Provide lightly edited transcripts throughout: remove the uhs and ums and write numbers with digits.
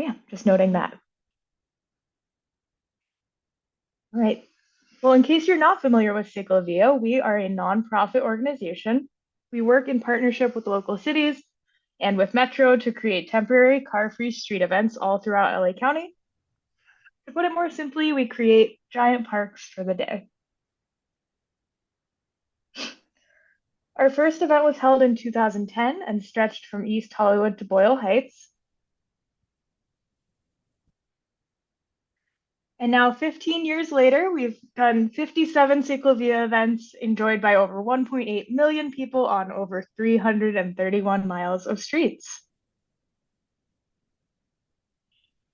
yeah, just noting that. All right. Well, in case you're not familiar with CicLAvia, we are a nonprofit organization. We work in partnership with local cities and with Metro to create temporary car-free street events all throughout LA County. To put it more simply, we create giant parks for the day. Our first event was held in 2010 and stretched from East Hollywood to Boyle Heights. And now 15 years later, we've done 57 CicLAvia events enjoyed by over 1.8 million people on over 331 miles of streets.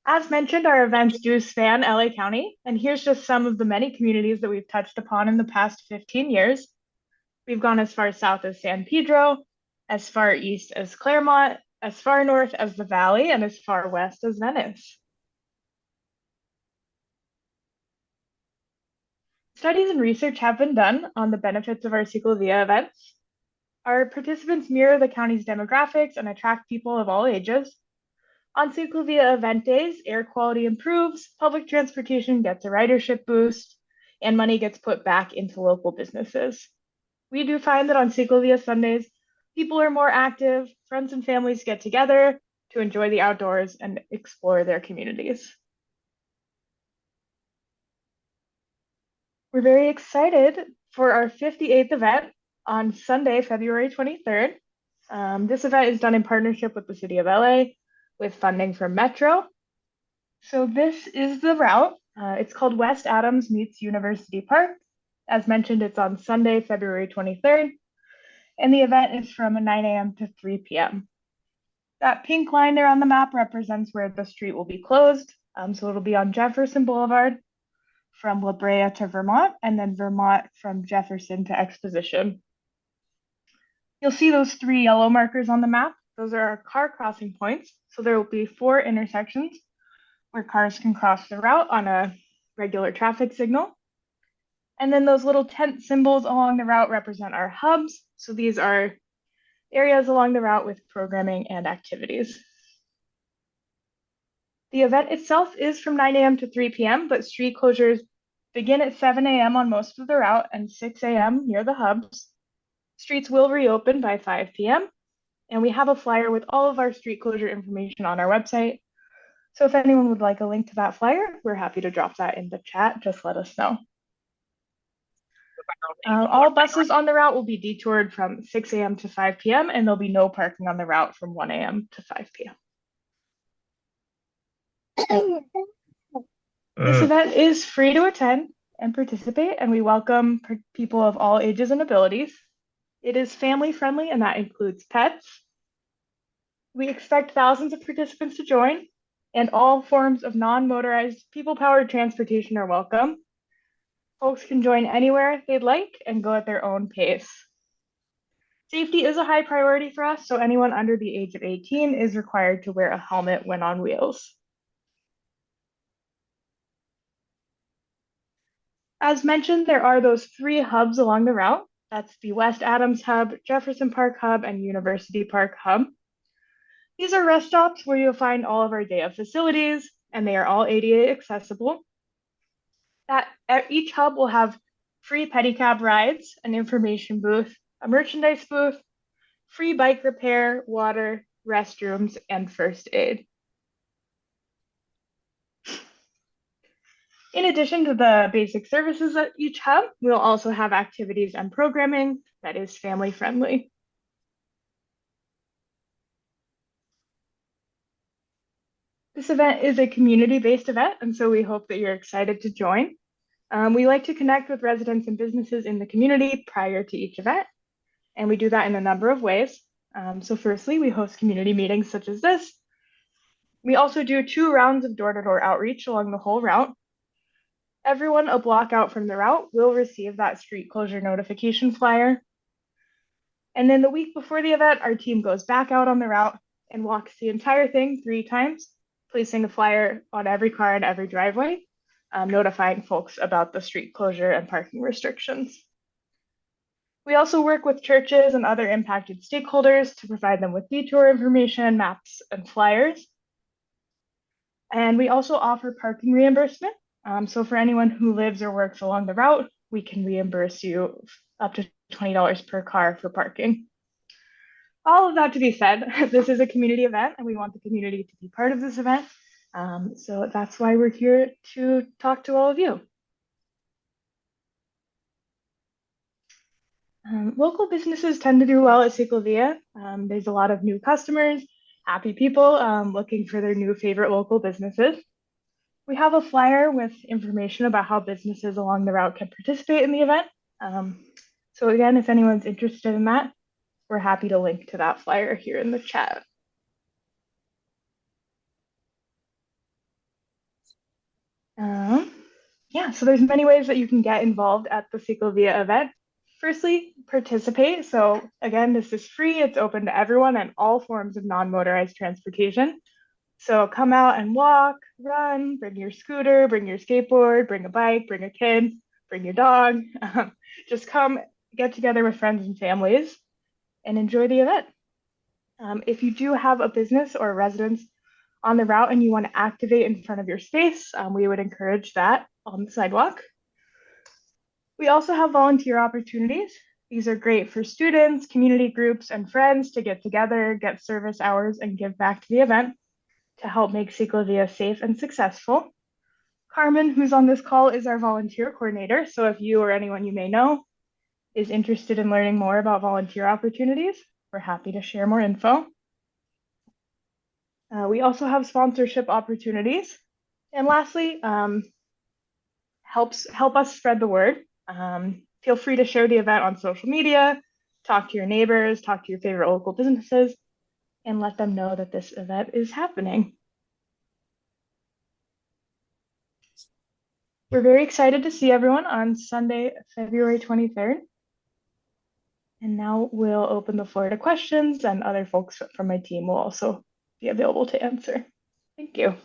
As mentioned, our events do span LA County, and here's just some of the many communities that we've touched upon in the past 15 years. We've gone as far south as San Pedro, as far east as Claremont, as far north as the Valley, and as far west as Venice. Studies and research have been done on the benefits of our CicLAvia events. Our participants mirror the county's demographics and attract people of all ages. On CicLAvia event days, air quality improves, public transportation gets a ridership boost, and money gets put back into local businesses. We do find that on CicLAvia Sundays, people are more active, friends and families get together to enjoy the outdoors and explore their communities. We're very excited for our 58th event on Sunday, February 23rd. This event is done in partnership with the City of LA with funding from Metro. So this is the route. It's called West Adams meets University Park. As mentioned, it's on Sunday, February 23rd, and the event is from 9 a.m. to 3 p.m. That pink line there on the map represents where the street will be closed. So it'll be on Jefferson Boulevard from La Brea to Vermont, and then Vermont from Jefferson to Exposition. You'll see those 3 yellow markers on the map. Those are our car crossing points. So there will be 4 intersections where cars can cross the route on a regular traffic signal. And then those little tent symbols along the route represent our hubs. So these are areas along the route with programming and activities. The event itself is from 9 a.m. to 3 p.m., but street closures begin at 7 a.m. on most of the route and 6 a.m. near the hubs. Streets will reopen by 5 p.m., and we have a flyer with all of our street closure information on our website. So if anyone would like a link to that flyer, we're happy to drop that in the chat. Just let us know. All buses on the route will be detoured from 6 a.m. to 5 p.m., and there'll be no parking on the route from 1 a.m. to 5 p.m. This event is free to attend and participate, and we welcome people of all ages and abilities. It is family friendly, and that includes pets. We expect thousands of participants to join, and all forms of non-motorized, people-powered transportation are welcome. Folks can join anywhere they'd like and go at their own pace. Safety is a high priority for us, so anyone under the age of 18 is required to wear a helmet when on wheels. As mentioned, there are those 3 hubs along the route. That's the West Adams Hub, Jefferson Park Hub, and University Park Hub. These are rest stops where you'll find all of our day of facilities, and they are all ADA accessible. Each hub will have free pedicab rides, an information booth, a merchandise booth, free bike repair, water, restrooms, and first aid. In addition to the basic services at each hub, we'll also have activities and programming that is family friendly. This event is a community-based event, and so we hope that you're excited to join. We like to connect with residents and businesses in the community prior to each event, and we do that in a number of ways. So firstly, we host community meetings such as this. We also do 2 rounds of door-to-door outreach along the whole route. Everyone a block out from the route will receive that street closure notification flyer. And then the week before the event, our team goes back out on the route and walks the entire thing 3 times, placing a flyer on every car and every driveway, notifying folks about the street closure and parking restrictions. We also work with churches and other impacted stakeholders to provide them with detour information, maps, and flyers. And we also offer parking reimbursement. So for anyone who lives or works along the route, we can reimburse you up to $20 per car for parking. All of that to be said, this is a community event and we want the community to be part of this event. So that's why we're here to talk to all of you. Local businesses tend to do well at CicLAvia. There's a lot of new customers, happy people looking for their new favorite local businesses. We have a flyer with information about how businesses along the route can participate in the event. So again, if anyone's interested in that, we're happy to link to that flyer here in the chat. Yeah, so there's many ways that you can get involved at the CicLAvia event. Firstly, participate. So again, this is free. It's open to everyone and all forms of non-motorized transportation. So come out and walk, run, bring your scooter, bring your skateboard, bring a bike, bring a kid, bring your dog. Just come get together with friends and families and enjoy the event. If you do have a business or a residence on the route and you want to activate in front of your space, we would encourage that on the sidewalk. We also have volunteer opportunities. These are great for students, community groups, and friends to get together, get service hours, and give back to the event to help make CicLAvia safe and successful. Carmen, who's on this call, is our volunteer coordinator. So if you or anyone you may know is interested in learning more about volunteer opportunities, we're happy to share more info. We also have sponsorship opportunities. And lastly, help us spread the word. Feel free to share the event on social media, talk to your neighbors, talk to your favorite local businesses, and let them know that this event is happening. We're very excited to see everyone on Sunday, February 23rd. And now we'll open the floor to questions, and other folks from my team will also be available to answer. Thank you.